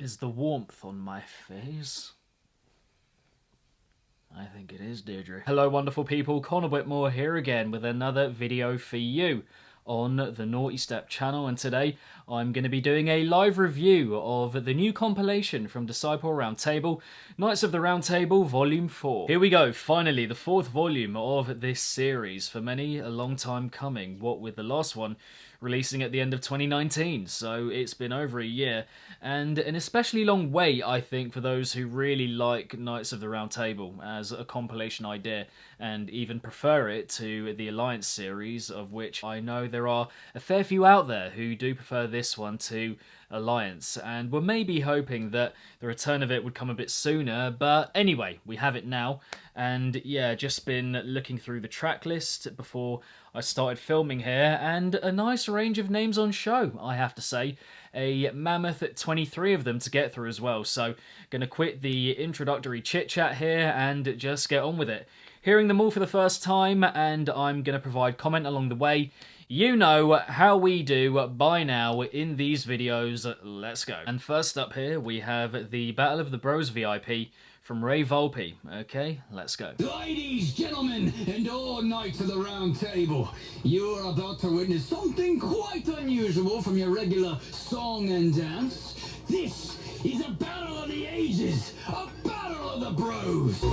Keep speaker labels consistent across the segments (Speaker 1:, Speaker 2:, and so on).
Speaker 1: Is the warmth on my face? I think it is, Deirdre. Hello, wonderful people. Connor Whitmore here again with another video for you on the Nawtystep channel, and today I'm going to be doing a live review of the new compilation from Disciple Roundtable, Knights of the Round Table Volume 4. Here we go, finally, the fourth volume of this series. For many, a long time coming, what with the last one releasing at the end of 2019, so it's been over a year, and an especially long wait, I think, for those who really like Knights of the Round Table as a compilation idea, and even prefer it to the Alliance series, of which I know there are a fair few out there who do prefer this one to Alliance, and we're maybe hoping that the return of it would come a bit sooner, but anyway, we have it now. And yeah, just been looking through the track list before I started filming here, and a nice range of names on show, I have to say. A mammoth 23 of them to get through as well, so gonna quit the introductory chit-chat here and just get on with it. Hearing them all for the first time, and I'm gonna provide comment along the way. You know how we do by now in these videos. Let's go. And first up here, we have the Battle of the Bros VIP from Rave Volpe. Okay, let's go.
Speaker 2: Ladies, gentlemen, and all Knights of the Round Table, you are about to witness something quite unusual from your regular song and dance. This is a battle of the ages, a battle of the bros.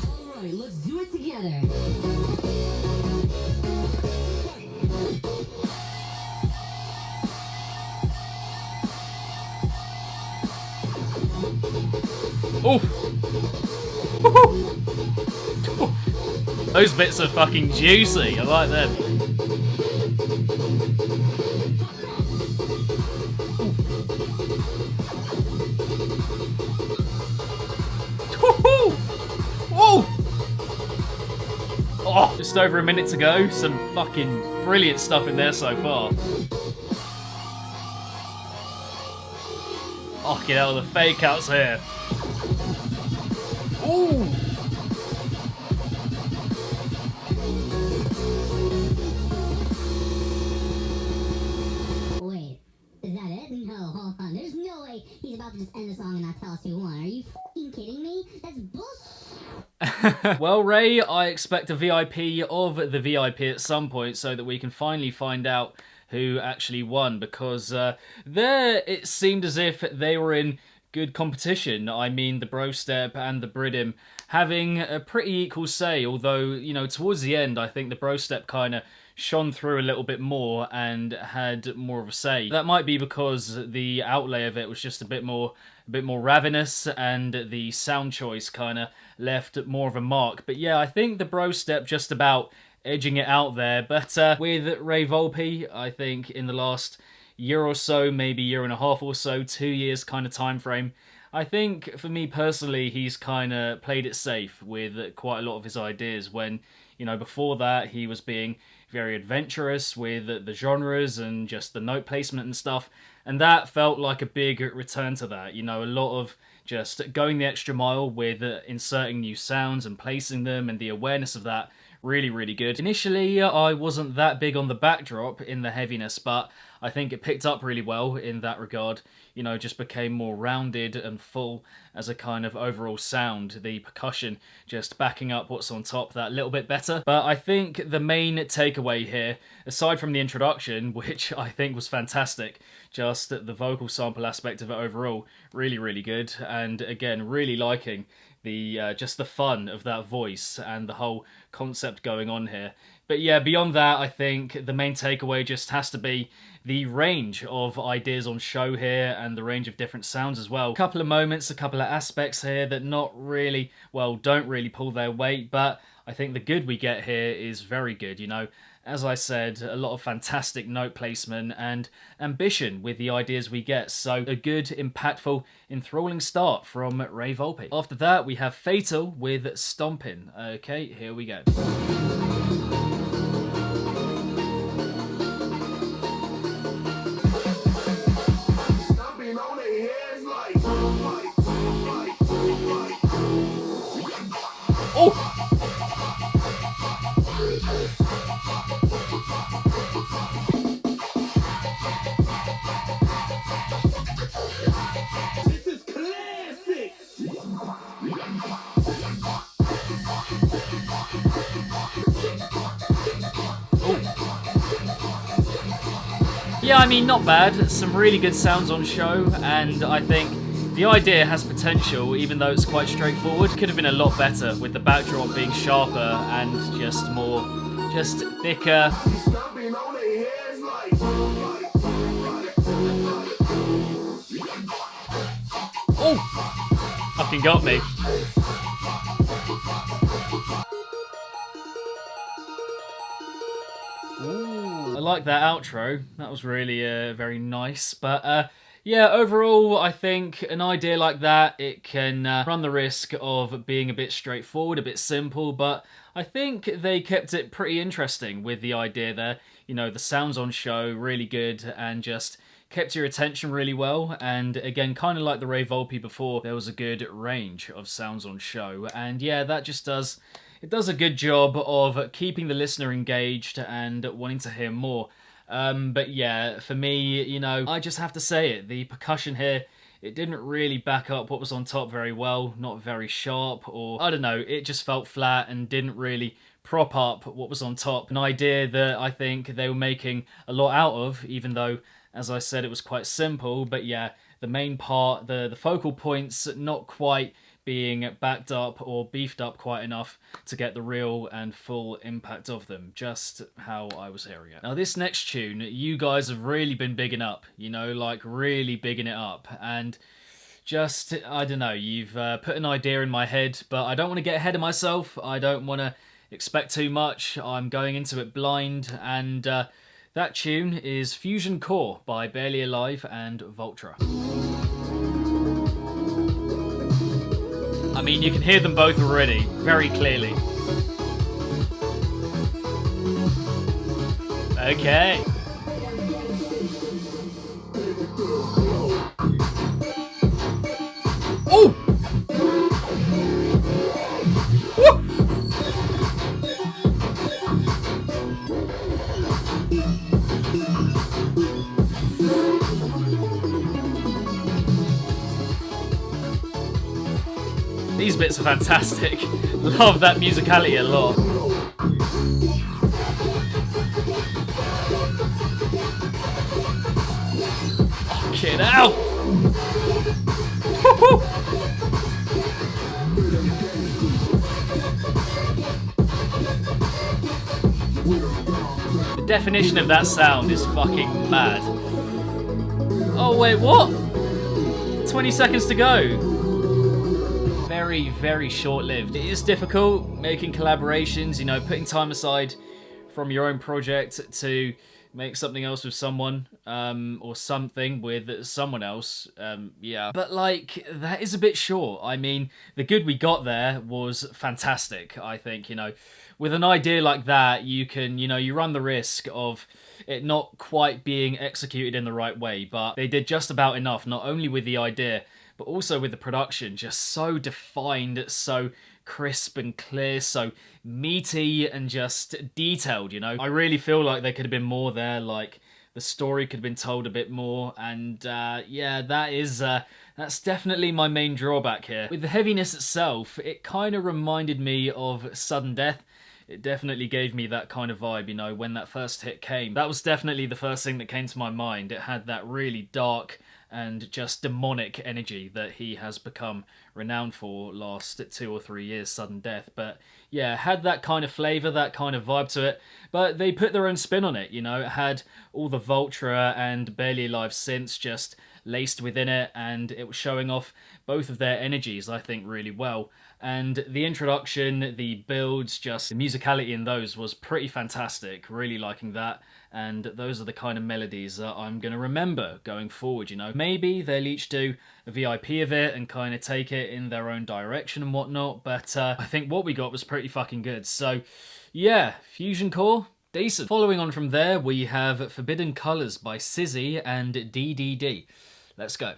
Speaker 3: Alright, let's do it together.
Speaker 1: Oh! Those bits are fucking juicy. I like them. Oh, just over a minute to go. Some fucking brilliant stuff in there so far. Oh, get out of the fake outs here. Ooh!
Speaker 3: Wait, is that it? No, hold on. There's no way he's about to just end the song and not tell us who won. Are you f***ing kidding me? That's bullshit.
Speaker 1: Well, Ray, I expect a VIP of the VIP at some point so that we can finally find out who actually won, because there it seemed as if they were in good competition. I mean, the Brostep and the Bridim having a pretty equal say, although, you know, towards the end, I think the Brostep kind of shone through a little bit more and had more of a say. That might be because the outlay of it was just a bit more ravenous, and the sound choice kind of left more of a mark. But yeah, I think the Brostep just about edging it out there. But with Ray Volpe, I think in the last year or so, maybe year and a half or so, 2 years kind of time frame, I think for me personally, he's kind of played it safe with quite a lot of his ideas, when, you know, before that he was being very adventurous with the genres and just the note placement and stuff, and that felt like a big return to that. You know, a lot of just going the extra mile with inserting new sounds and placing them, and the awareness of that, really, really good. Initially, I wasn't that big on the backdrop in the heaviness, but I think it picked up really well in that regard. You know, just became more rounded and full as a kind of overall sound. The percussion just backing up what's on top that little bit better. But I think the main takeaway here, aside from the introduction, which I think was fantastic, just the vocal sample aspect of it overall, really, really good. And again, really liking the just the fun of that voice and the whole concept going on here. But yeah, beyond that, I think the main takeaway just has to be the range of ideas on show here and the range of different sounds as well. A couple of moments, a couple of aspects here that not really, well, don't really pull their weight, but I think the good we get here is very good, you know. As I said, a lot of fantastic note placement and ambition with the ideas we get, so a good, impactful, enthralling start from Ray Volpe. After that, we have Fatal with Stomping. Okay, here we go.
Speaker 2: This is classic.
Speaker 1: Yeah, I mean, not bad. Some really good sounds on show, and I think the idea has potential, even though it's quite straightforward. Could have been a lot better with the backdrop being sharper and just thicker. Oh! Fucking got me. Ooh, I like that outro. That was really very nice. But yeah, overall, I think an idea like that, it can run the risk of being a bit straightforward, a bit simple, but I think they kept it pretty interesting with the idea there. You know, the sounds on show, really good, and just kept your attention really well. And again, kind of like the Rave Volpe before, there was a good range of sounds on show. And yeah, that just does... It does a good job of keeping the listener engaged and wanting to hear more. But yeah, for me, you know, I just have to say it. The percussion here, it didn't really back up what was on top very well. Not very sharp, or I don't know, it just felt flat and didn't really prop up what was on top. An idea that I think they were making a lot out of, even though, as I said, it was quite simple. But yeah, the main part, the focal points, not quite being backed up or beefed up quite enough to get the real and full impact of them, just how I was hearing it. Now this next tune, you guys have really been bigging up, you know, like really bigging it up, and just, I don't know, you've put an idea in my head, but I don't want to get ahead of myself, I don't want to expect too much, I'm going into it blind, and that tune is Fusion Core by Barely Alive and Vultura. I mean, you can hear them both already, very clearly. Okay. Oh! Woo! These bits are fantastic. Love that musicality a lot. Fucking hell! The definition of that sound is fucking mad. Oh wait, what? 20 seconds to go. Very, very short-lived. It is difficult making collaborations, you know, putting time aside from your own project to make something else with someone, or something with someone else, yeah. But, like, that is a bit short. I mean, the good we got there was fantastic, I think, you know. With an idea like that, you can, you know, you run the risk of it not quite being executed in the right way, but they did just about enough, not only with the idea, but also with the production, just so defined, so crisp and clear, so meaty and just detailed, you know? I really feel like there could have been more there, like the story could have been told a bit more, and yeah, that's definitely my main drawback here. With the heaviness itself, it kind of reminded me of Sudden Death. It definitely gave me that kind of vibe, you know, when that first hit came. That was definitely the first thing that came to my mind. It had that really dark and just demonic energy that he has become renowned for last 2 or 3 years, Sudden Death. But yeah, had that kind of flavour, that kind of vibe to it, but they put their own spin on it, you know. It had all the Vultura and Barely Alive synths just laced within it, and it was showing off both of their energies, I think, really well. And the introduction, the builds, just the musicality in those was pretty fantastic, really liking that. And those are the kind of melodies that I'm going to remember going forward, you know. Maybe they'll each do a VIP of it and kind of take it in their own direction and whatnot, but I think what we got was pretty fucking good. So, yeah, Fusion Core, decent. Following on from there, we have Forbidden Colours by Sizzy and DDD. Let's go.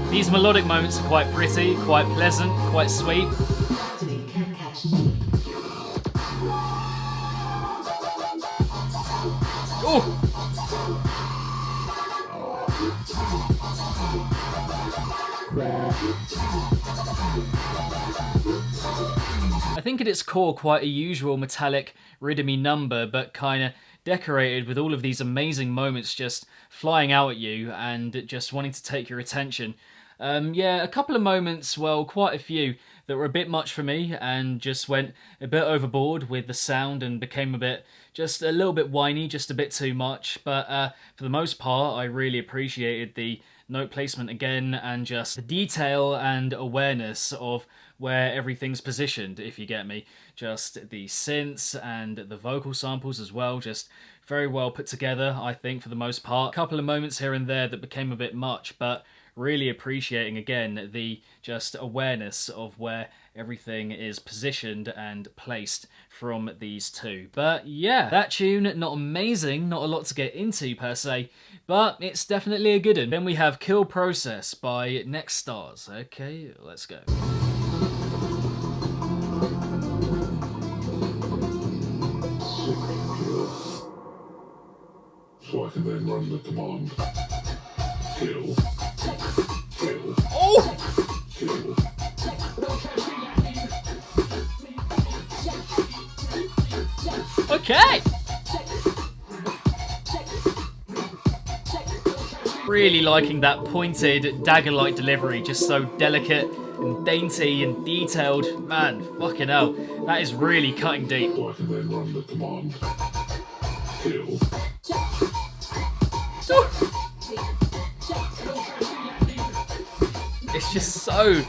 Speaker 1: These melodic moments are quite pretty, quite pleasant, quite sweet. Oh! I think at its core quite a usual metallic rhythmy number, but kind of decorated with all of these amazing moments just flying out at you and just wanting to take your attention. Yeah, a couple of moments, well, quite a few, that were a bit much for me and just went a bit overboard with the sound and became just a little bit whiny, just a bit too much. But for the most part, I really appreciated the note placement again and just the detail and awareness of where everything's positioned, if you get me. Just the synths and the vocal samples as well, just very well put together, I think, for the most part. A couple of moments here and there that became a bit much, but really appreciating again the just awareness of where everything is positioned and placed from these two. But yeah, that tune, not amazing, not a lot to get into per se, but it's definitely a good one. Then we have Kill Process by Nextars. Okay, let's go.
Speaker 4: So I can then run the command kill. Kill.
Speaker 1: Oh!
Speaker 4: Kill.
Speaker 1: Okay! Really liking that pointed dagger-like delivery, just so delicate and dainty and detailed. Man, fucking hell, that is really cutting deep.
Speaker 4: So I can then run the command kill.
Speaker 1: It's just so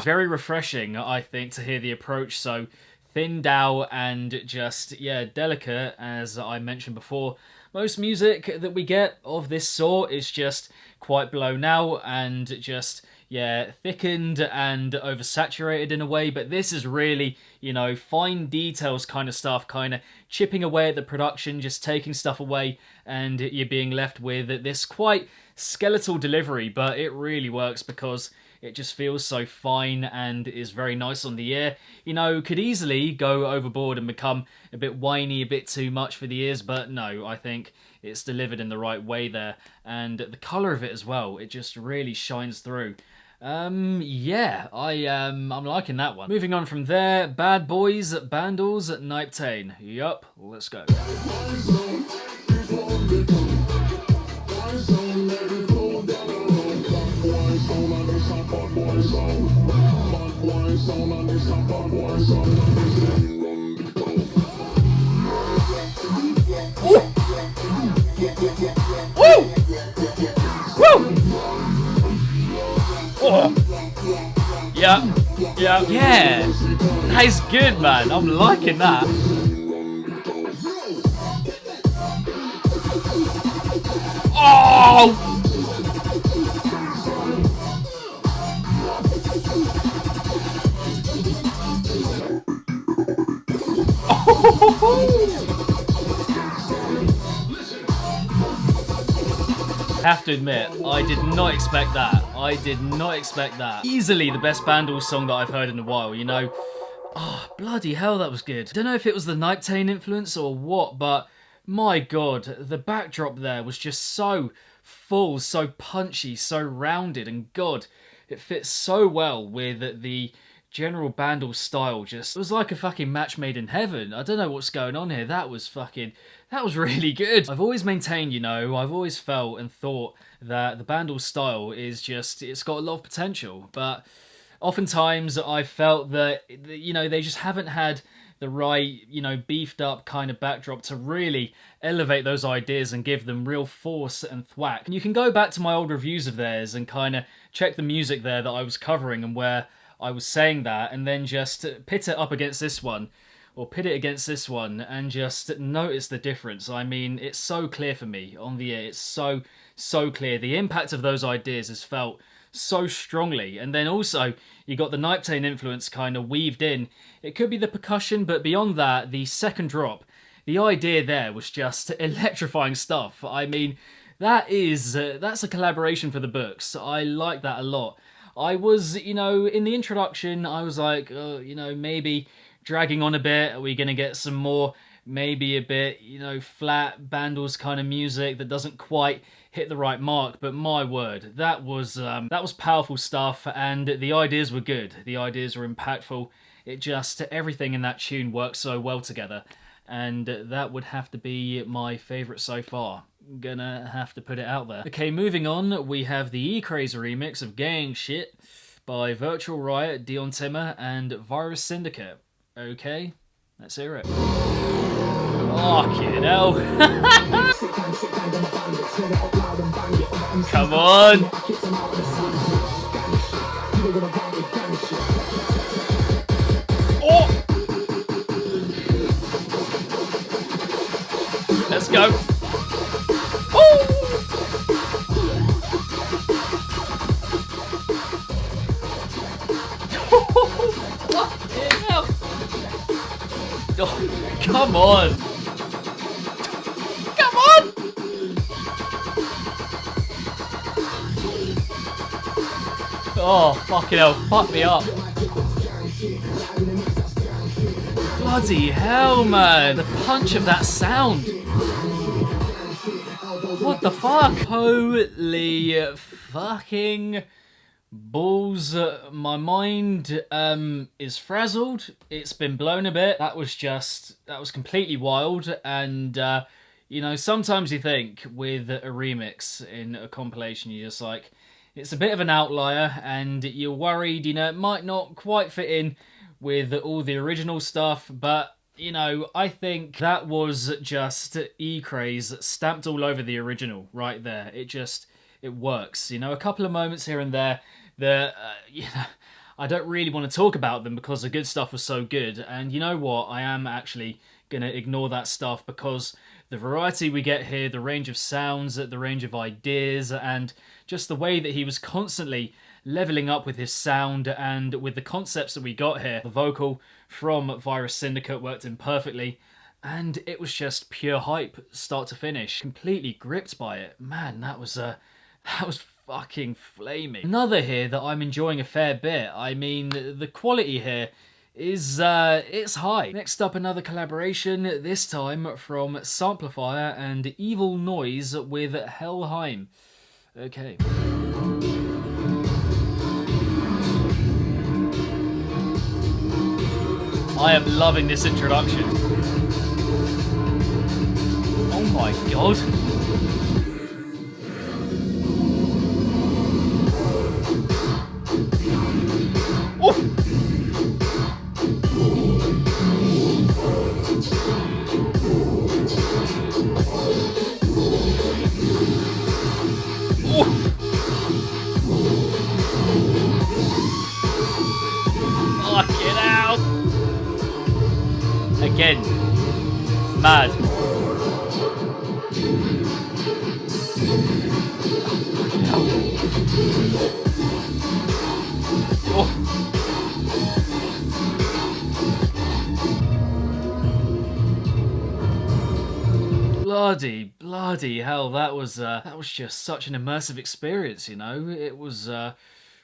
Speaker 1: very refreshing, I think, to hear the approach so thinned out and just, yeah, delicate, as I mentioned before. Most music that we get of this sort is just quite blown out and just, yeah, thickened and oversaturated in a way, but this is really, you know, fine details kind of stuff, kind of chipping away at the production, just taking stuff away, and you're being left with this quite skeletal delivery, but it really works because it just feels so fine and is very nice on the ear. You know, could easily go overboard and become a bit whiny, a bit too much for the ears, but no, I think it's delivered in the right way there. And the colour of it as well, it just really shines through. Yeah, I'm liking that one. Moving on from there, Bad Boys, Bandlez Nighttime. Yup, let's go. Woo! Woo! Oh. Yeah. Yeah. That is good, man. I'm liking that. Oh! Have to admit, I did not expect that. I did not expect that. Easily the best Bandlez song that I've heard in a while, you know. Oh, bloody hell, that was good. Don't know if it was the Nighttime influence or what, but my god, the backdrop there was just so full, so punchy, so rounded, and god, it fits so well with the general Bandlez style. Just, it was like a fucking match made in heaven. I don't know what's going on here. That was really good. I've always maintained, you know, I've always felt and thought that the Bandlez style is just, it's got a lot of potential, but oftentimes I've felt that, you know, they just haven't had the right, you know, beefed up kind of backdrop to really elevate those ideas and give them real force and thwack. And you can go back to my old reviews of theirs and kind of check the music there that I was covering and where I was saying that, and then just pit it up against this one, or pit it against this one, and just notice the difference. I mean, it's so clear for me on the ear. It's so clear. The impact of those ideas is felt so strongly. And then also, you got the Nighttime influence kind of weaved in. It could be the percussion, but beyond that, the second drop, the idea there was just electrifying stuff. I mean, that's a collaboration for the books. I like that a lot. I was, you know, in the introduction, I was like, you know, maybe dragging on a bit. Are we going to get some more, maybe a bit, you know, flat Bandlez kind of music that doesn't quite hit the right mark? But my word, that was powerful stuff, and the ideas were good. The ideas were impactful. It just, everything in that tune works so well together, and that would have to be my favourite so far. Gonna have to put it out there. Okay, moving on, we have the E-Craze remix of Gang Shit by Virtual Riot, Dion Timmer, and Virus Syndicate. Okay, let's hear it. Fucking hell. Come on. Oh! Let's go. Oh, come on! Come on! Oh, fucking hell, fuck me up. Bloody hell, man! The punch of that sound! What the fuck? Holy fucking balls. My mind is frazzled. It's been blown a bit. That was completely wild. And you know, sometimes you think with a remix in a compilation, you're just like, it's a bit of an outlier, and you're worried, you know, it might not quite fit in with all the original stuff. But you know, I think that was just E-Craze stamped all over the original right there. It works. You know, a couple of moments here and there that, you know, I don't really want to talk about them because the good stuff was so good. And you know what? I am actually going to ignore that stuff because the variety we get here, the range of sounds, the range of ideas, and just the way that he was constantly leveling up with his sound and with the concepts that we got here. The vocal from Virus Syndicate worked in perfectly, and it was just pure hype, start to finish. Completely gripped by it. Man, that was fucking flaming. Another here that I'm enjoying a fair bit. I mean, the quality here is it's high. Next up, another collaboration, this time from Samplifier and Evil Noise with Helheim. Okay. I am loving this introduction. Oh my god. Oh! Fuck it out! Again. Mad. Oh. Bloody hell, that was just such an immersive experience, you know? It was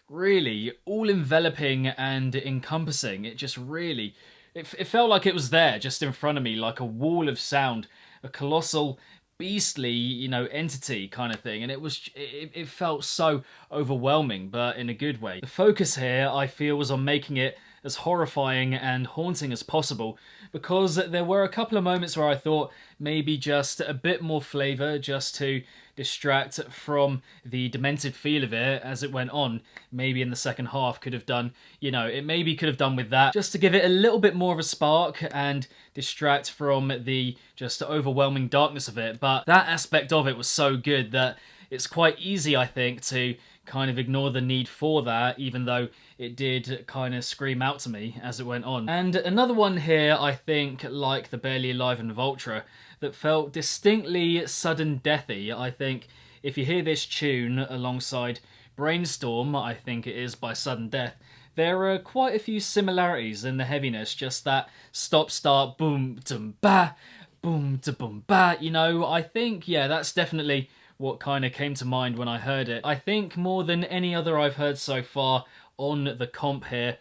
Speaker 1: really all enveloping and encompassing. It just really, it felt like it was there just in front of me, like a wall of sound, a colossal, beastly, you know, entity kind of thing. And it felt so overwhelming, but in a good way. The focus here, I feel, was on making it as horrifying and haunting as possible, because there were a couple of moments where I thought maybe just a bit more flavour just to distract from the demented feel of it as it went on. Maybe in the second half could have done, you know, it maybe could have done with that, just to give it a little bit more of a spark and distract from the just overwhelming darkness of it. But that aspect of it was so good that it's quite easy, I think, to kind of ignore the need for that, even though it did kind of scream out to me as it went on. And another one here, I think, like the Barely Alive and Vultura, that felt distinctly sudden deathy. I think if you hear this tune alongside Brainstorm, I think it is, by Sudden Death, there are quite a few similarities in the heaviness, just that stop-start, boom-tum-ba, boom-to-boom-ba, you know. I think, yeah, that's definitely what kind of came to mind when I heard it. I think more than any other I've heard so far on the comp here,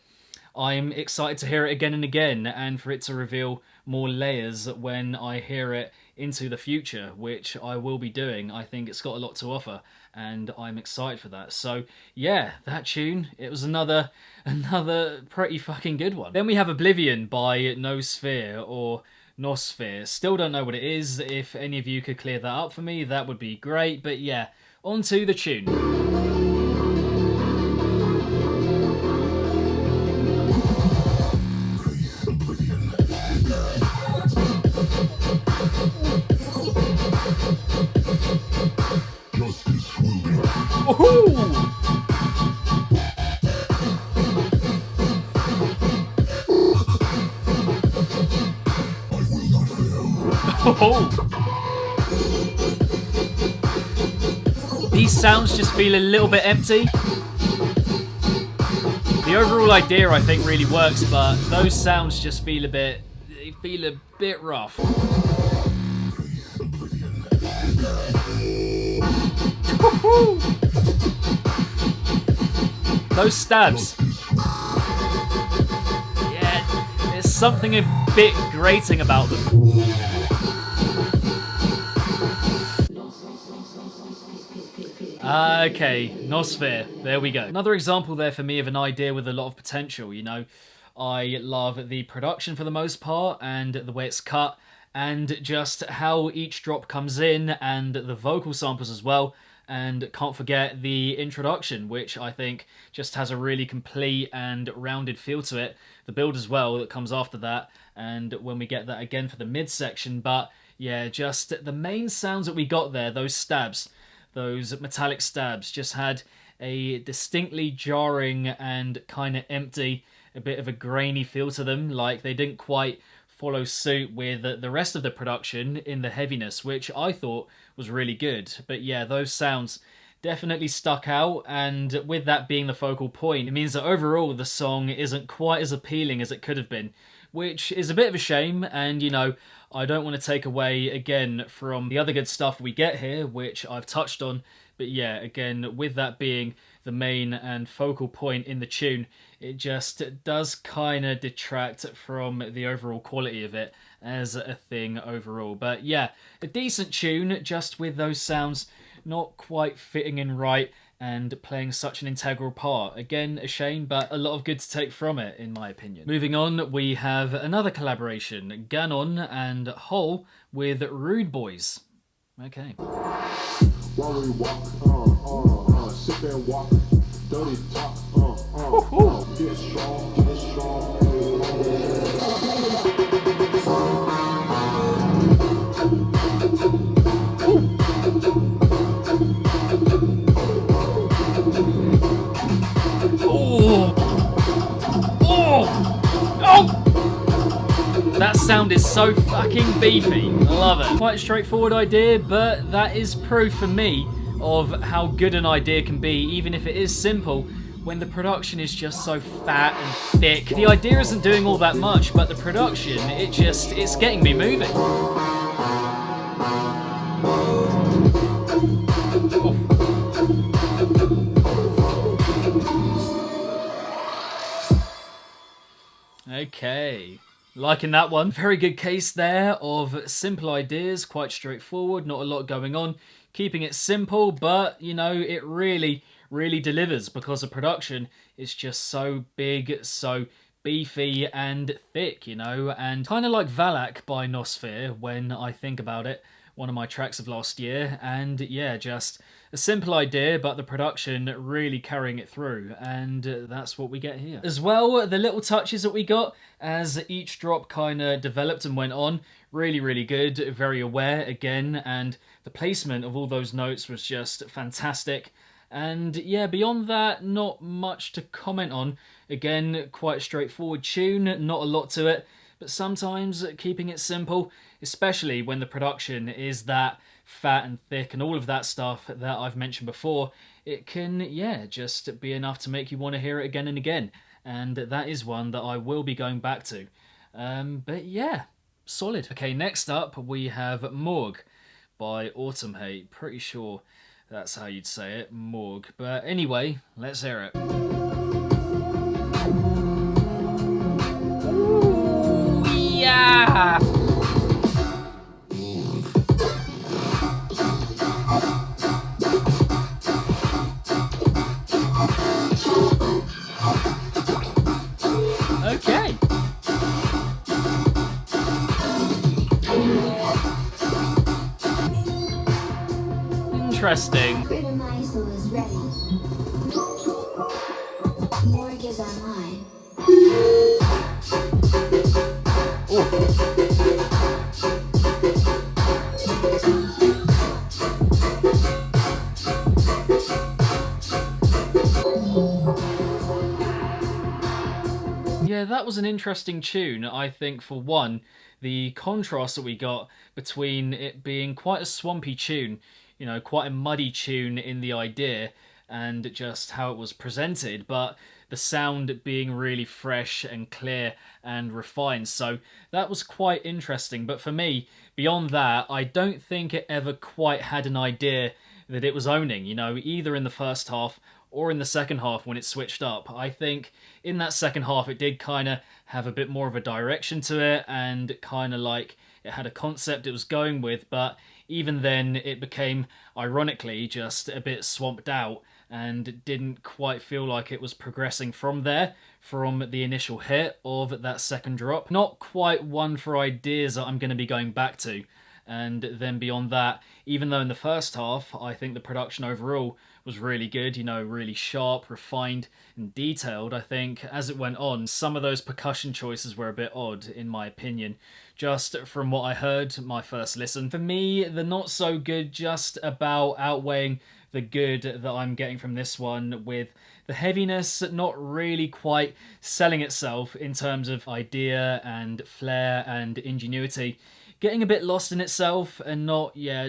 Speaker 1: I'm excited to hear it again and again, and for it to reveal more layers when I hear it into the future, which I will be doing. I think it's got a lot to offer, and I'm excited for that. So yeah, that tune, it was another pretty fucking good one. Then we have Oblivion by Noisfeer, or Noisfeer. Still don't know what it is. If any of you could clear that up for me, that would be great. But yeah, on to the tune. These sounds just feel a little bit empty. The overall idea I think really works, but those sounds just feel a bit rough. Those stabs. Yeah, there's something a bit grating about them. Okay, Noisfeer, there we go. Another example there for me of an idea with a lot of potential, you know. I love the production for the most part, and the way it's cut, and just how each drop comes in, and the vocal samples as well. And can't forget the introduction, which I think just has a really complete and rounded feel to it. The build as well that comes after that, and when we get that again for the midsection. But yeah, just the main sounds that we got there, those stabs, those metallic stabs, just had a distinctly jarring and kind of empty, a bit of a grainy feel to them. Like they didn't quite follow suit with the rest of the production in the heaviness, which I thought was really good. But yeah, those sounds definitely stuck out, and with that being the focal point, it means that overall the song isn't quite as appealing as it could have been, which is a bit of a shame. And you know, I don't want to take away again from the other good stuff we get here, which I've touched on. But yeah, again, with that being the main and focal point in the tune, it just does kind of detract from the overall quality of it as a thing overall. But yeah, a decent tune, just with those sounds not quite fitting in right and playing such an integral part. Again, a shame, but a lot of good to take from it, in my opinion. Moving on, we have another collaboration, Ganon and Hole with Rude Boys. Okay.
Speaker 5: While we walk, sip and walk, dirty talk, get strong, get strong.
Speaker 1: That sound is so fucking beefy. I love it. Quite a straightforward idea, but that is proof for me of how good an idea can be, even if it is simple, when the production is just so fat and thick. The idea isn't doing all that much, but the production, it's getting me moving. Okay. Liking that one. Very good case there of simple ideas, quite straightforward, not a lot going on. Keeping it simple, but, you know, it really, really delivers because the production is just so big, so beefy and thick, you know, and kind of like Valak by Noisfeer when I think about it, one of my tracks of last year. And yeah, just a simple idea, but the production really carrying it through, and that's what we get here. As well, the little touches that we got as each drop kind of developed and went on, really, really good, very aware again, and the placement of all those notes was just fantastic. And yeah, beyond that, not much to comment on. Again, quite a straightforward tune, not a lot to it, but sometimes keeping it simple, especially when the production is that fat and thick and all of that stuff that I've mentioned before, it can, yeah, just be enough to make you want to hear it again and again. And that is one that I will be going back to. But yeah, solid. Okay, next up we have Morg by Autumn Hate. Pretty sure that's how you'd say it, Morg. But anyway, let's hear it. Ooh, yeah! Okay. Interesting.
Speaker 6: Oolacile is ready. Morg is online.
Speaker 1: Yeah, that was an interesting tune. I think, for one, the contrast that we got between it being quite a swampy tune, you know, quite a muddy tune in the idea and just how it was presented, but the sound being really fresh and clear and refined. So that was quite interesting. But for me, beyond that, I don't think it ever quite had an idea that it was owning, you know, either in the first half or in the second half when it switched up. I think in that second half it did kind of have a bit more of a direction to it and kind of like it had a concept it was going with, but even then it became, ironically, just a bit swamped out and didn't quite feel like it was progressing from there, from the initial hit of that second drop. Not quite one for ideas that I'm going to be going back to. And then beyond that, even though in the first half I think the production overall was really good, you know, really sharp, refined and detailed, I think as it went on, some of those percussion choices were a bit odd in my opinion, just from what I heard my first listen. For me, the not so good just about outweighing the good that I'm getting from this one, with the heaviness not really quite selling itself in terms of idea and flair and ingenuity, getting a bit lost in itself and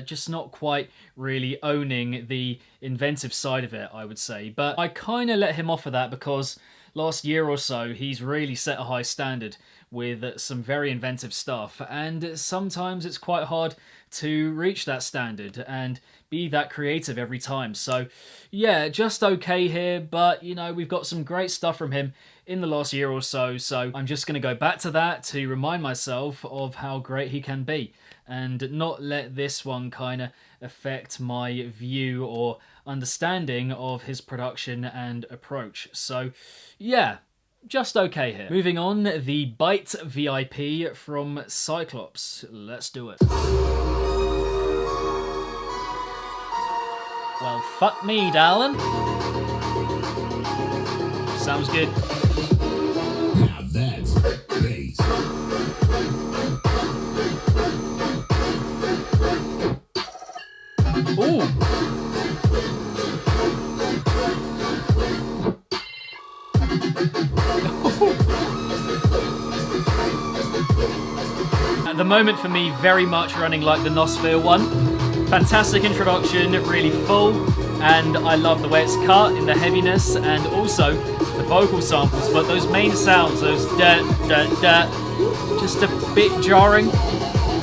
Speaker 1: just not quite really owning the inventive side of it, I would say. But I kind of let him off of that because last year or so he's really set a high standard with some very inventive stuff, and sometimes it's quite hard to reach that standard and be that creative every time. So yeah, just okay here, but you know, we've got some great stuff from him in the last year or so, so I'm just going to go back to that to remind myself of how great he can be and not let this one kind of affect my view or understanding of his production and approach. So yeah, just okay here. Moving on, the Byte VIP from Cyclops. Let's do it. Well, fuck me, darling. Sounds good.
Speaker 2: Now that's bass.
Speaker 1: Ooh. At the moment for me, very much running like the Noisfeer one. Fantastic introduction, really full, and I love the way it's cut in the heaviness and also the vocal samples, but those main sounds, those da, just a bit jarring.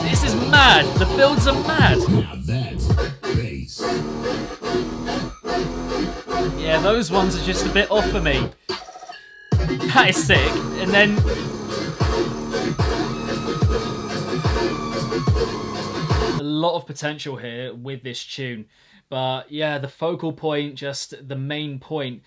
Speaker 1: This is mad, the builds are mad.
Speaker 2: Now that's bass.
Speaker 1: Yeah, those ones are just a bit off for me. That is sick, and then a lot of potential here with this tune, but yeah, the focal point, just the main point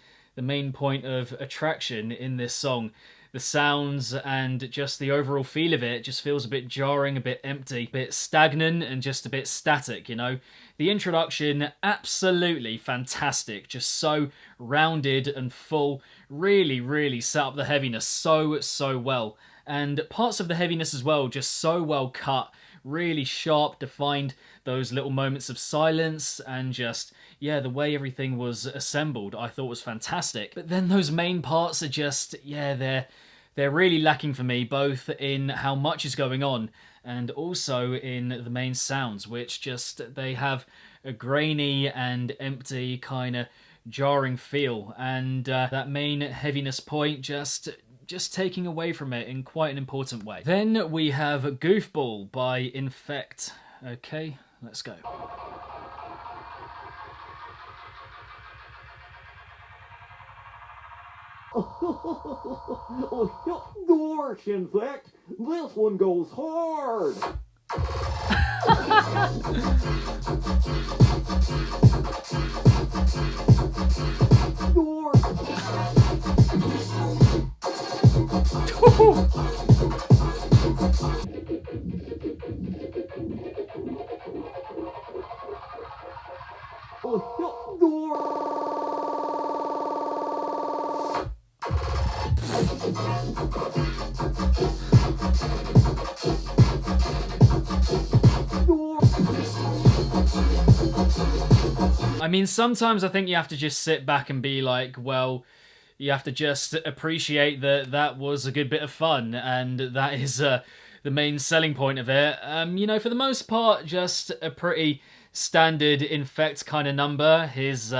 Speaker 1: of attraction in this song, the sounds and just the overall feel of it just feels a bit jarring, a bit empty, a bit stagnant and just a bit static, you know. The introduction, absolutely fantastic, just so rounded and full, really set up the heaviness so well, and parts of the heaviness as well just so well cut, really sharp, defined, those little moments of silence, and just, yeah, the way everything was assembled I thought was fantastic. But then those main parts are just, yeah, they're really lacking for me, both in how much is going on and also in the main sounds, which just, they have a grainy and empty kind of jarring feel, and that main heaviness point just taking away from it in quite an important way. Then we have Goofball by Infect. Okay, Let's go.
Speaker 5: Oh, gosh, Infect. This one goes hard.
Speaker 1: I mean, sometimes I think you have to just sit back and be like, well, you have to just appreciate that that was a good bit of fun, and that is the main selling point of it. You know, for the most part, just a pretty standard Infect kind of number. His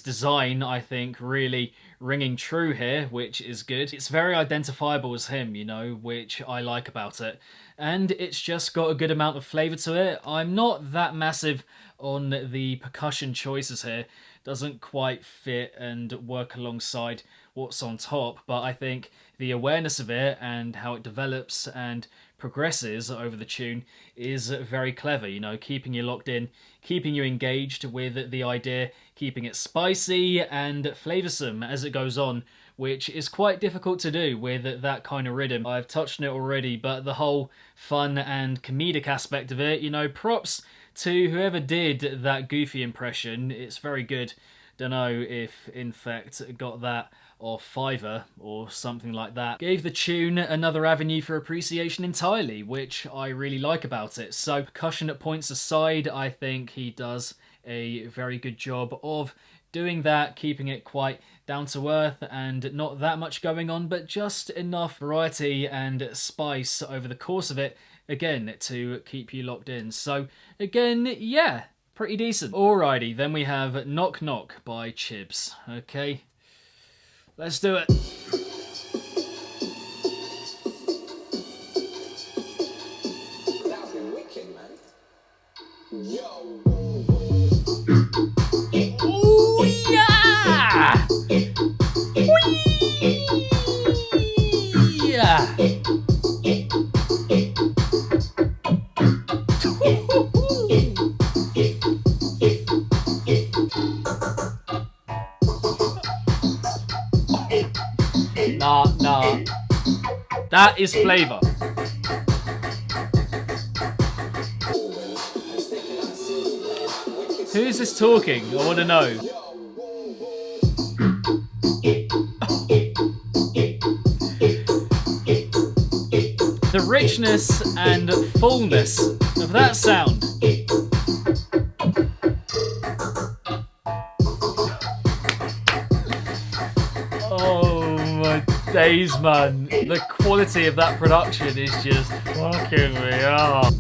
Speaker 1: design, I think, really ringing true here, which is good. It's very identifiable as him, you know, which I like about it. And it's just got a good amount of flavour to it. I'm not that massive on the percussion choices here. Doesn't quite fit and work alongside what's on top, but I think the awareness of it and how it develops and progresses over the tune is very clever, you know, keeping you locked in, keeping you engaged with the idea, keeping it spicy and flavoursome as it goes on, which is quite difficult to do with that kind of rhythm. I've touched on it already, but the whole fun and comedic aspect of it, you know, props to whoever did that Goofy impression. It's very good. Don't know if Infect got that off Fiverr or something like that. Gave the tune another avenue for appreciation entirely, which I really like about it. So percussion at points aside, I think he does a very good job of doing that, keeping it quite down to earth and not that much going on, but just enough variety and spice over the course of it, again, to keep you locked in. So again, yeah, pretty decent. Alrighty, then we have Knock Knock by Chibs. Okay, let's do it. Ooh, yeah! Whee! Yeah! Nah. That is flavour. Who's this talking? I want to know. The richness and fullness of that sound. Oh my days, man. The quality of that production is just fucking me up.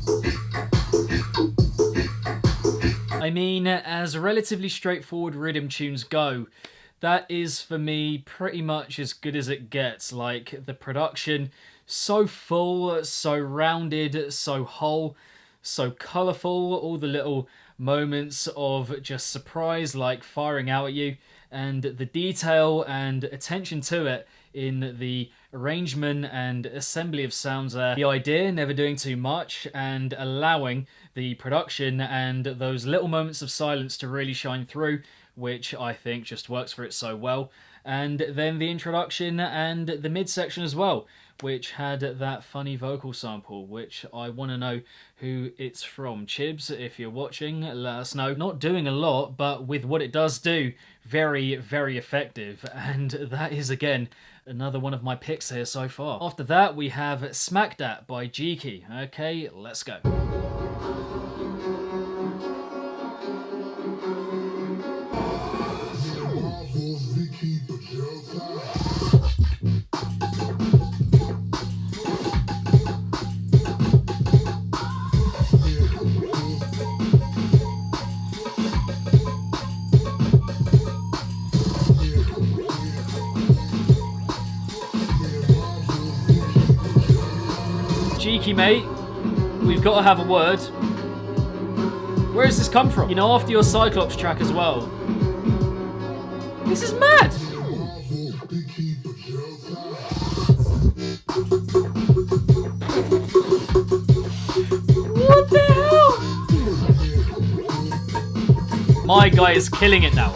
Speaker 1: I mean, as relatively straightforward rhythm tunes go, that is for me pretty much as good as it gets. Like, the production, so full, so rounded, so whole, so colourful, all the little moments of just surprise like firing out at you, and the detail and attention to it in the arrangement and assembly of sounds there. The idea, never doing too much and allowing the production and those little moments of silence to really shine through, which I think just works for it so well. And then the introduction and the midsection as well, which had that funny vocal sample, which I want to know who it's from. Chibs, if you're watching, let us know. Not doing a lot, but with what it does do, very, very effective. And that is, again, another one of my picks here so far. After that, we have Smackdat by G-Key. Okay, let's go. Cheeky mate, we've got to have a word. Where has this come from? You know, after your Cyclops track as well. This is mad! What the hell? My guy is killing it now.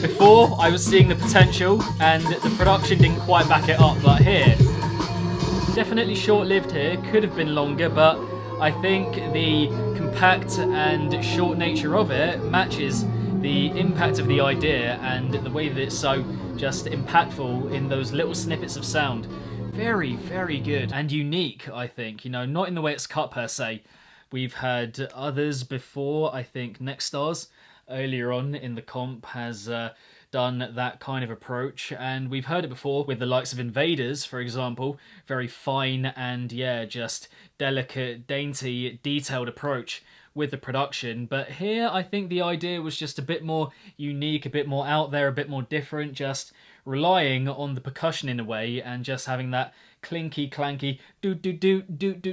Speaker 1: Before, I was seeing the potential, and the production didn't quite back it up, but here, definitely short-lived here, could have been longer, but I think the compact and short nature of it matches the impact of the idea and the way that it's so just impactful in those little snippets of sound. Very, very good and unique, I think, you know, not in the way it's cut per se. We've had others before, I think Nextars earlier on in the comp has done that kind of approach, and we've heard it before with the likes of Invaders, for example. Very fine and, yeah, just delicate, dainty, detailed approach with the production. But here, I think the idea was just a bit more unique, a bit more out there, a bit more different, just relying on the percussion in a way and just having that clinky, clanky, do,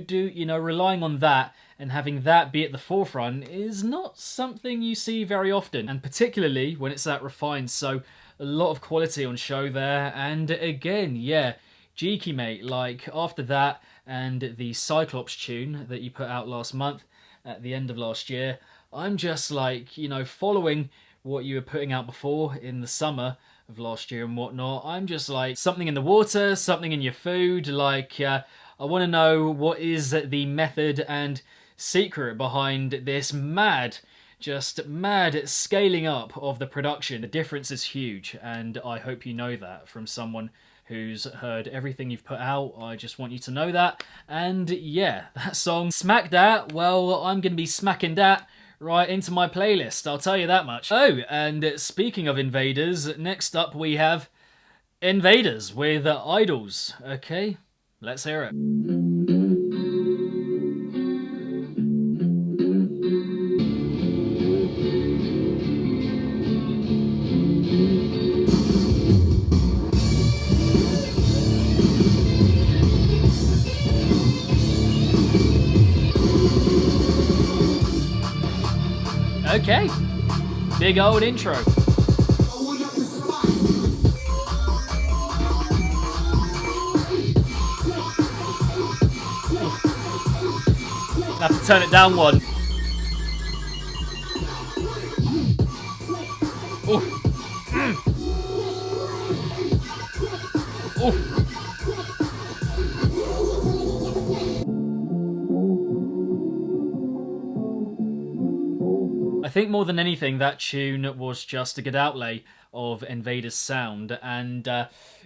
Speaker 1: you know, relying on that and having that be at the forefront is not something you see very often, and particularly when it's that refined. So a lot of quality on show there, and again, yeah, cheeky mate, like after that and the Cyclops tune that you put out last month at the end of last year, I'm just like, you know, following what you were putting out before in the summer of last year and whatnot. I'm just like, something in the water, something in your food, like I want to know what is the method and secret behind this mad scaling up of the production. The difference is huge, and I hope you know that from someone who's heard everything you've put out. I just want you to know that. And yeah, that song, Smackdat, well, I'm going to be smacking that right into my playlist, I'll tell you that much. Oh, and speaking of Invaders, next up we have Invaders with Idols. Okay, let's hear it. Okay, big old intro. I have to turn it down one. Oh. Oh. I think more than anything, that tune was just a good outlay of Invaders' sound, and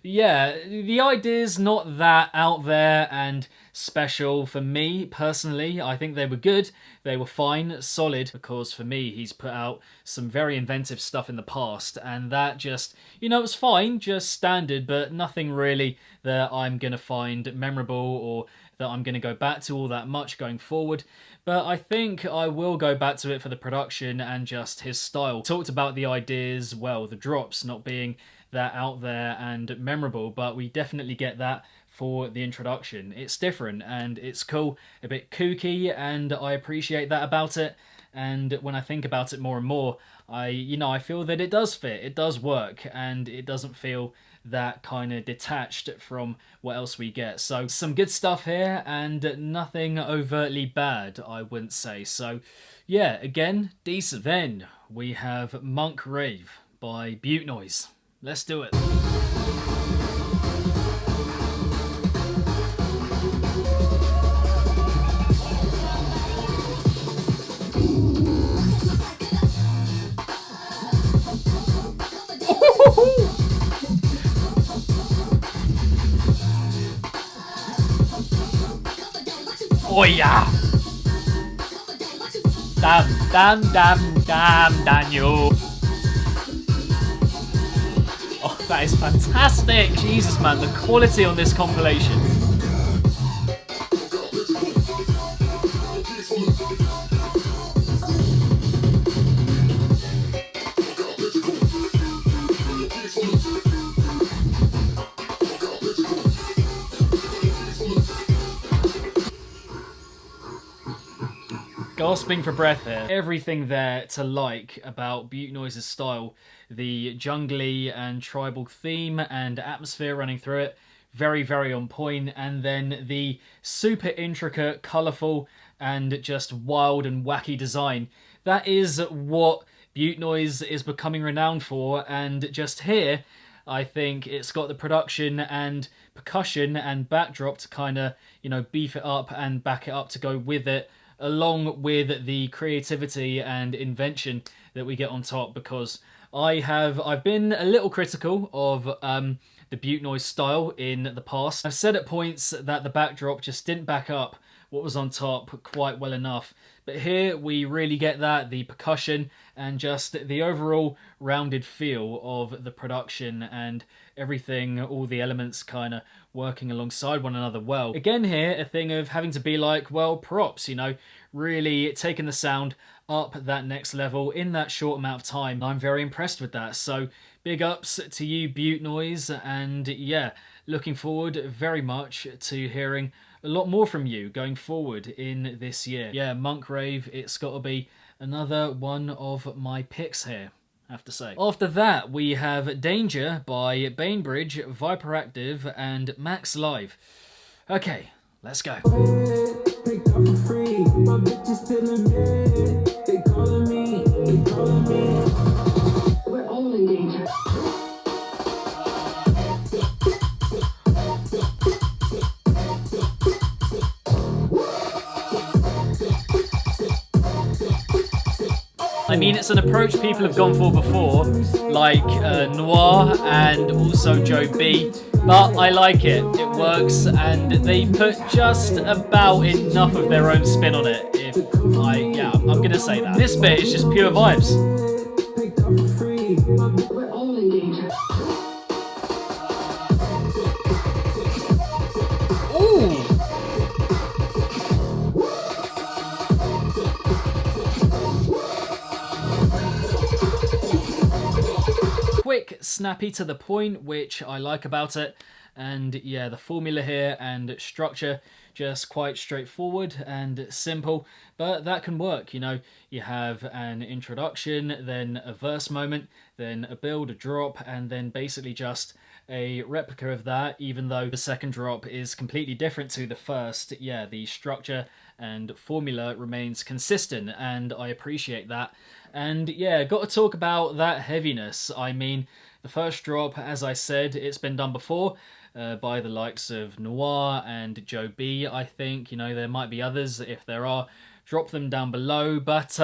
Speaker 1: yeah, the idea's not that out there and special for me personally. I think they were good, they were fine, solid, because for me he's put out some very inventive stuff in the past, and that just, you know, it was fine, just standard, but nothing really that I'm gonna find memorable or that I'm going to go back to all that much going forward. But I think I will go back to it for the production and just his style. Talked about the ideas, well, the drops not being that out there and memorable, but we definitely get that for the introduction. It's different and it's cool, a bit kooky, and I appreciate that about it. And when I think about it more and more, I feel that it does fit, it does work, and it doesn't feel that kind of detached from what else we get. So some good stuff here and nothing overtly bad, I wouldn't say. So yeah, again, decent. Then we have Monk Rave by Buttnoise. Let's do it. Oh yeah! Damn, Daniel! Oh, that is fantastic! Jesus, man, the quality on this compilation. gasping for breath here. Everything there to like about Buttnoise's style. The jungly and tribal theme and atmosphere running through it. Very, very on point. And then the super intricate, colourful, and just wild and wacky design. That is what Buttnoise is becoming renowned for. And just here, I think it's got the production and percussion and backdrop to kind of, you know, beef it up and back it up to go with it, along with the creativity and invention that we get on top. Because I've been a little critical of the Buttnoise style in the past. I've said at points that the backdrop just didn't back up what was on top quite well enough. But here we really get that, the percussion and just the overall rounded feel of the production and everything, all the elements kind of working alongside one another well. Again here, a thing of having to be like, well, props, you know, really taking the sound up that next level in that short amount of time. I'm very impressed with that. So big ups to you, Buttnoise, and yeah, looking forward very much to hearing a lot more from you going forward in this year. Yeah, Monk Rave, it's got to be another one of my picks here, I have to say. After that, we have Danger by Bainbridge, Viperactive, and Max Live. Okay, let's go.
Speaker 7: Picked up for free, my bitch is still in bed. They calling me, they calling me.
Speaker 6: We're all in danger.
Speaker 1: I mean, it's an approach people have gone for before, like Noir and also Joe B, but I like it. It works, and they put just about enough of their own spin on it. I'm gonna say that. This bit is just pure vibes.
Speaker 7: Picked up for free,
Speaker 6: We're all in danger.
Speaker 1: Ooh! Quick, snappy to the point, which I like about it. And yeah, the formula here and structure just quite straightforward and simple, but that can work. You know, you have an introduction, then a verse moment, then a build, a drop, and then basically just a replica of that, even though the second drop is completely different to the first. Yeah, the structure and formula remains consistent, and I appreciate that. And yeah, got to talk about that heaviness. I mean, the first drop, as I said, it's been done before by the likes of Noir and Joe B, I think. You know, there might be others. If there are, drop them down below. But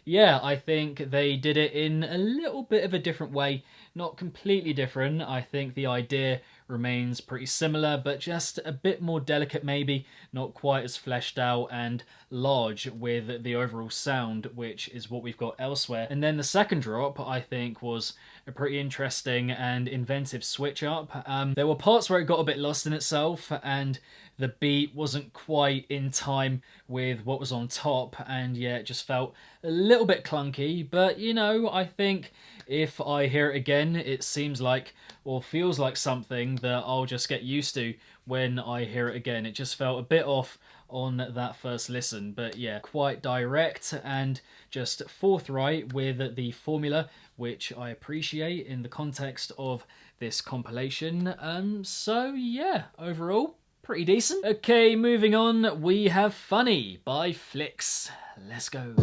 Speaker 1: yeah, I think they did it in a little bit of a different way. Not completely different. I think the idea remains pretty similar, but just a bit more delicate maybe, not quite as fleshed out and large with the overall sound, which is what we've got elsewhere. And then the second drop, I think, was a pretty interesting and inventive switch up. There were parts where it got a bit lost in itself, and the beat wasn't quite in time with what was on top, and yeah, it just felt a little bit clunky. But you know, I think if I hear it again, it seems like, or feels like, something that I'll just get used to when I hear it again. It just felt a bit off on that first listen, but yeah, quite direct and just forthright with the formula, which I appreciate in the context of this compilation. So yeah, overall, pretty decent. Okay, moving on, we have Funny by Fliix. Let's go.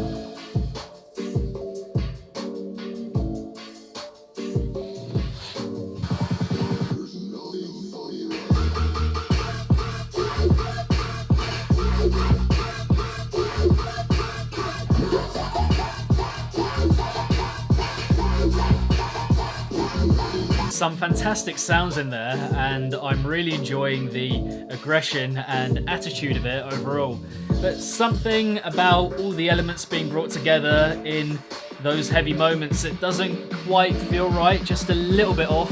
Speaker 1: Some fantastic sounds in there, and I'm really enjoying the aggression and attitude of it overall. But something about all the elements being brought together in those heavy moments, it doesn't quite feel right, just a little bit off.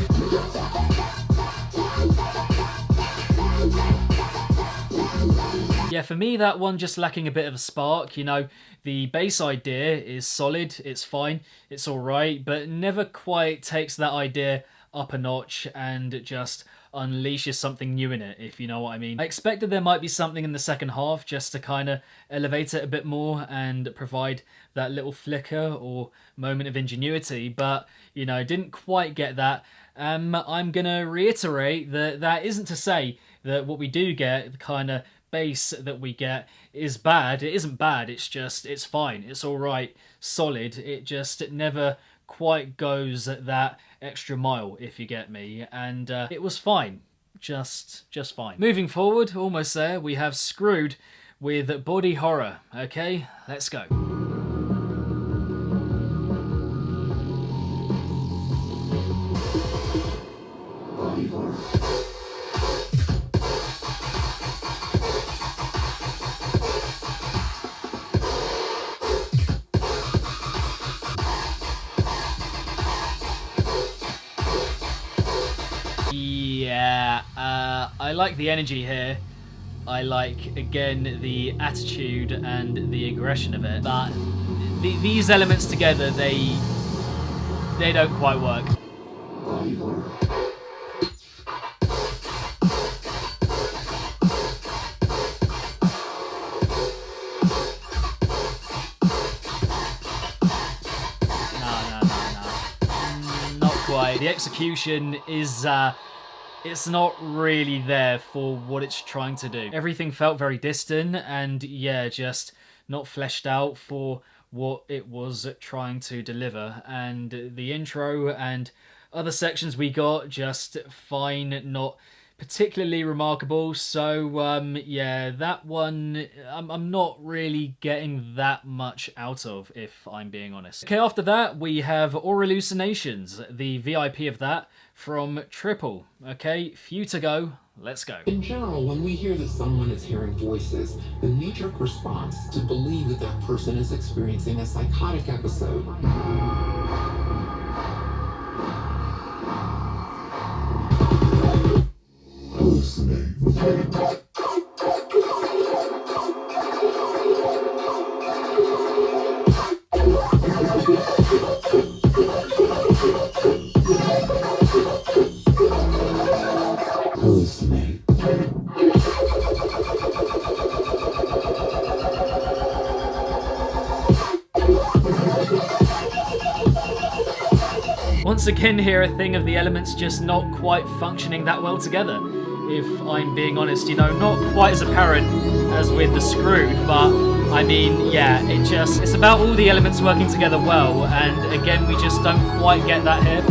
Speaker 1: Yeah, for me, that one just lacking a bit of a spark. You know, the bass idea is solid, it's fine, it's alright, but never quite takes that idea up a notch and just unleashes something new in it, if you know what I mean. I expected there might be something in the second half just to kind of elevate it a bit more and provide that little flicker or moment of ingenuity, but, you know, didn't quite get that. I'm going to reiterate that that isn't to say that what we do get, the kind of bass that we get, is bad. It isn't bad, it's just, it's fine, it's alright, solid. It never quite goes that extra mile, if you get me, and it was fine, just fine. Moving forward, almost there, we have Screwed with Body Horror. Okay, let's go. Yeah, I like the energy here. I like, again, the attitude and the aggression of it. But these elements together, they don't quite work. Not quite. The execution is... it's not really there for what it's trying to do. Everything felt very distant and, yeah, just not fleshed out for what it was trying to deliver. And the intro and other sections we got, just fine, not particularly remarkable. So, yeah, that one I'm not really getting that much out of, if I'm being honest. Okay, after that, we have Hallucinations, the VIP of that, from Trple. Okay, few to go. Let's go.
Speaker 8: In general, when we hear that someone is hearing voices, the knee-jerk response is to believe that that person is experiencing a psychotic episode.
Speaker 4: Hallucinate.
Speaker 1: Once again here, a thing of the elements just not quite functioning that well together, if I'm being honest. You know, not quite as apparent as with the Screwed, but I mean, yeah, it's about all the elements working together well, and again, we just don't quite get that here.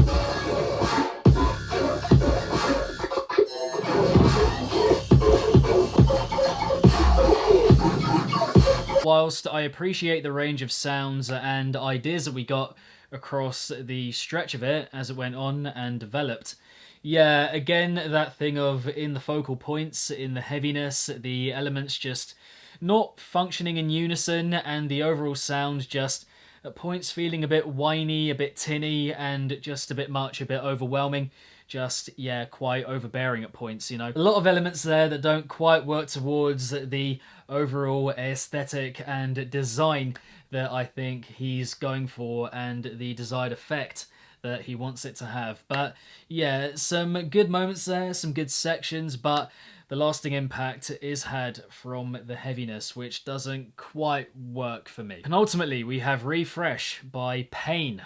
Speaker 1: Whilst I appreciate the range of sounds and ideas that we got across the stretch of it as it went on and developed, yeah, again, that thing of in the focal points, in the heaviness, the elements just not functioning in unison, and the overall sound just at points feeling a bit whiny, a bit tinny, and just a bit much, a bit overwhelming. Just, yeah, quite overbearing at points, you know. A lot of elements there that don't quite work towards the overall aesthetic and design that I think he's going for and the desired effect that he wants it to have. But yeah, some good moments there, some good sections, but the lasting impact is had from the heaviness, which doesn't quite work for me. And ultimately, we have Refresh by Pain.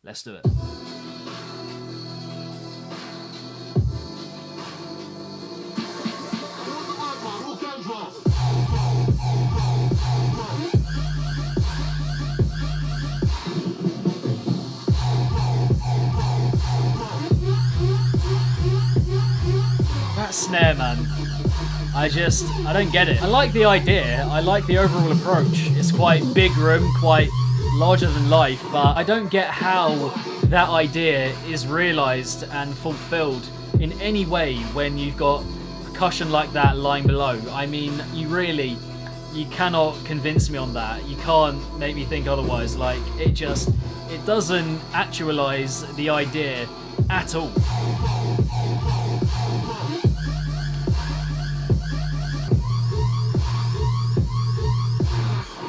Speaker 1: Let's do it. That snare, man. I don't get it. I like the idea, I like the overall approach. It's quite big room, quite larger than life, but I don't get how that idea is realised and fulfilled in any way when you've got percussion like that lying below. I mean, you cannot convince me on that. You can't make me think otherwise. Like, it doesn't actualise the idea at all.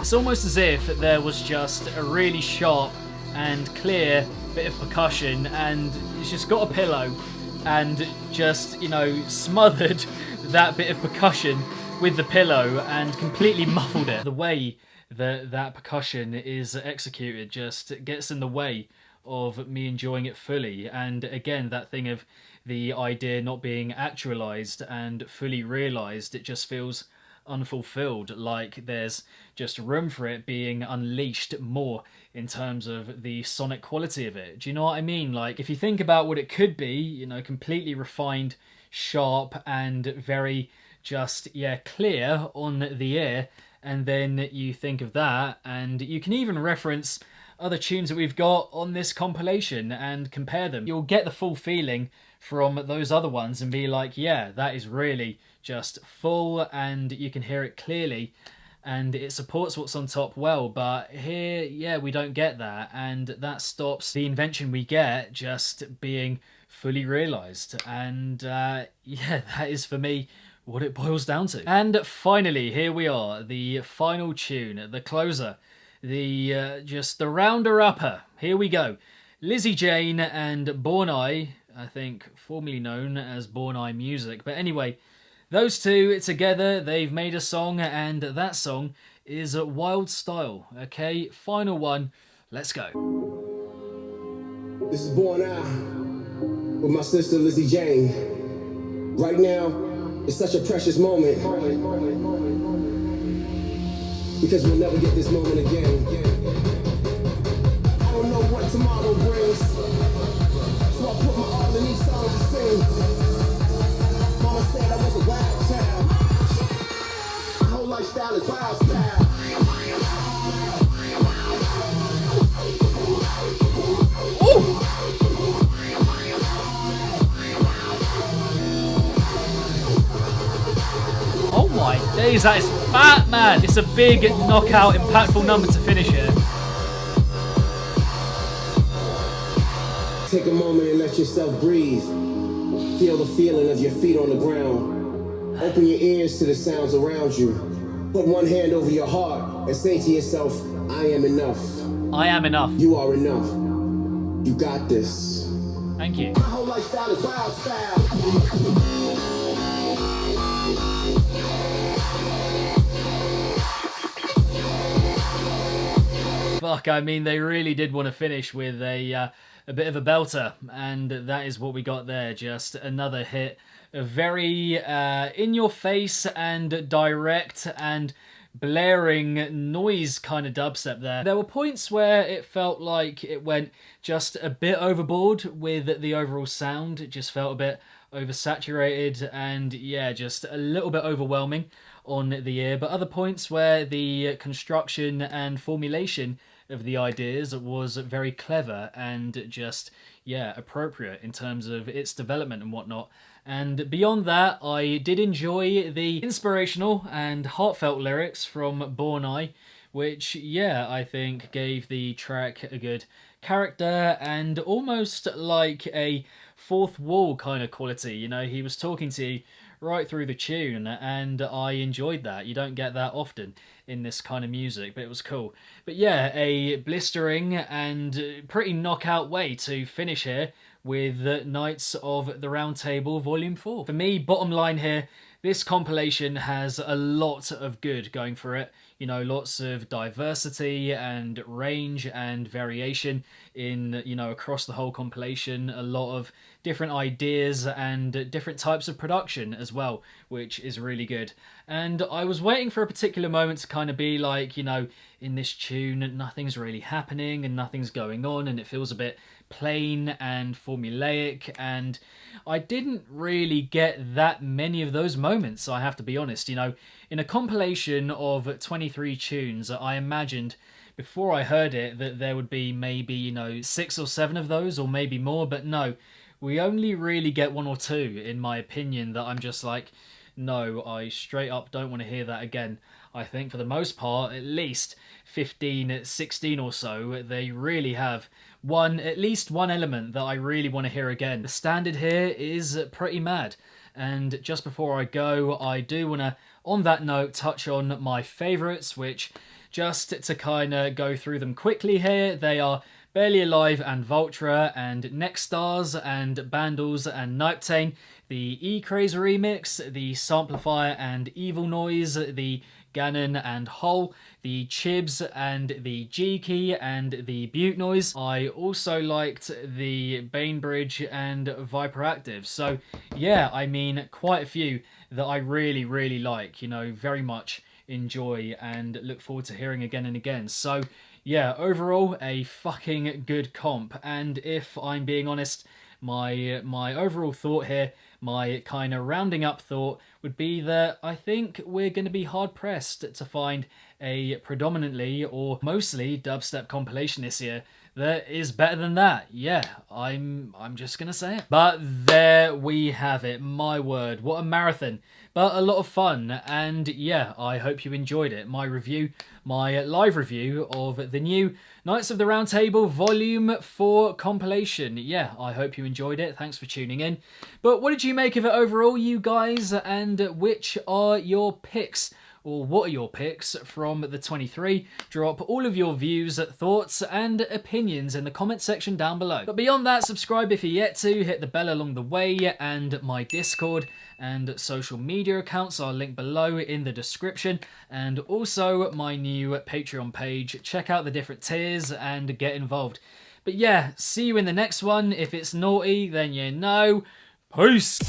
Speaker 1: It's almost as if there was just a really sharp and clear bit of percussion, and it's just got a pillow, and just, you know, smothered that bit of percussion with the pillow and completely muffled it. The way that percussion is executed just gets in the way of me enjoying it fully. And again, that thing of the idea not being actualized and fully realized, it just feels unfulfilled, like there's just room for it being unleashed more in terms of the sonic quality of it. Do you know what I mean? Like, if you think about what it could be, you know, completely refined, sharp, and very just, yeah, clear on the ear, and then you think of that, and you can even reference other tunes that we've got on this compilation and compare them. You'll get the full feeling from those other ones and be like, yeah, that is really just full, and you can hear it clearly, and it supports what's on top well. But here, yeah, we don't get that, and that stops the invention we get just being fully realized. And yeah, that is for me what it boils down to. And finally, here we are, the final tune, the closer, the just the rounder-upper. Here we go. Lizzy Jane and Born Eye, I think formerly known as Born Eye Music. But anyway, those two together, they've made a song, and that song is Wild Style. Okay, final one. Let's go.
Speaker 9: This is Born Eye with my sister Lizzy Jane. Right now, it's such a precious moment because we'll never get this moment again. I don't know what tomorrow brings, so I put my all in these songs to sing. Mama said I was a wild child. My whole lifestyle is wild style.
Speaker 1: Oh my days, that is fat, man! It's a big knockout, impactful number to finish here.
Speaker 9: Take a moment and let yourself breathe. Feel the feeling of your feet on the ground. Open your ears to the sounds around you. Put one hand over your heart and say to yourself, I am enough.
Speaker 1: I am enough.
Speaker 9: You are enough. You got this.
Speaker 1: Thank you.
Speaker 9: My whole lifestyle is wild style.
Speaker 1: Fuck, I mean, they really did want to finish with a bit of a belter, and that is what we got there. Just another hit, a very in-your-face and direct and blaring noise kind of dubstep there. There were points where it felt like it went just a bit overboard with the overall sound. It just felt a bit oversaturated and, yeah, just a little bit overwhelming on the ear. But other points where the construction and formulation of the ideas was very clever and just, yeah, appropriate in terms of its development and whatnot. And beyond that, I did enjoy the inspirational and heartfelt lyrics from Born Eye, which, yeah, I think gave the track a good character and almost like a fourth wall kind of quality. You know, he was talking to you right through the tune, and I enjoyed that. You don't get that often in this kind of music, but it was cool. But yeah, a blistering and pretty knockout way to finish here with Knights of the Round Table Volume 4. For me, bottom line here, this compilation has a lot of good going for it. You know, lots of diversity and range and variation in, you know, across the whole compilation. A lot of different ideas and different types of production as well, which is really good. And I was waiting for a particular moment to kind of be like, you know, in this tune, nothing's really happening and nothing's going on, and it feels a bit plain and formulaic, and I didn't really get that many of those moments, I have to be honest. You know, in a compilation of 23 tunes, I imagined before I heard it that there would be maybe, you know, 6 or 7 of those, or maybe more, but no, we only really get 1 or 2, in my opinion, that I'm just like, no, I straight up don't want to hear that again. I think for the most part, at least 15, 16 or so, they really have at least one element that I really want to hear again. The standard here is pretty mad. And just before I go, I do want to, on that note, touch on my favourites, which, just to kind of go through them quickly here, they are Barely Alive and Vultura and Nextars and Bandlez and Nighttime, the E-Craze remix, the Samplifier and Evil Noise, the Ganon and Hull, the Chibs and the G-Key and the Buttnoise. I also liked the Bainbridge and Viperactive. So yeah, I mean, quite a few that I really, really like, you know, very much enjoy and look forward to hearing again and again. So yeah, overall, a fucking good comp. And if I'm being honest, my overall thought here, my kind of rounding up thought, would be that I think we're going to be hard-pressed to find a predominantly or mostly dubstep compilation this year that is better than that. Yeah, I'm just going to say it. But there we have it, my word. What a marathon. But a lot of fun, and yeah, I hope you enjoyed it. My review, my live review of the new Knights of the Round Table Volume 4 compilation. Yeah, I hope you enjoyed it. Thanks for tuning in. But what did you make of it overall, you guys? And which are your picks? Or what are your picks from the 23? Drop all of your views, thoughts, and opinions in the comment section down below. But beyond that, subscribe if you're yet to, hit the bell along the way, and my Discord and social media accounts are linked below in the description, and also my new Patreon page. Check out the different tiers and get involved. But yeah, see you in the next one. If it's naughty, then you know. Peace!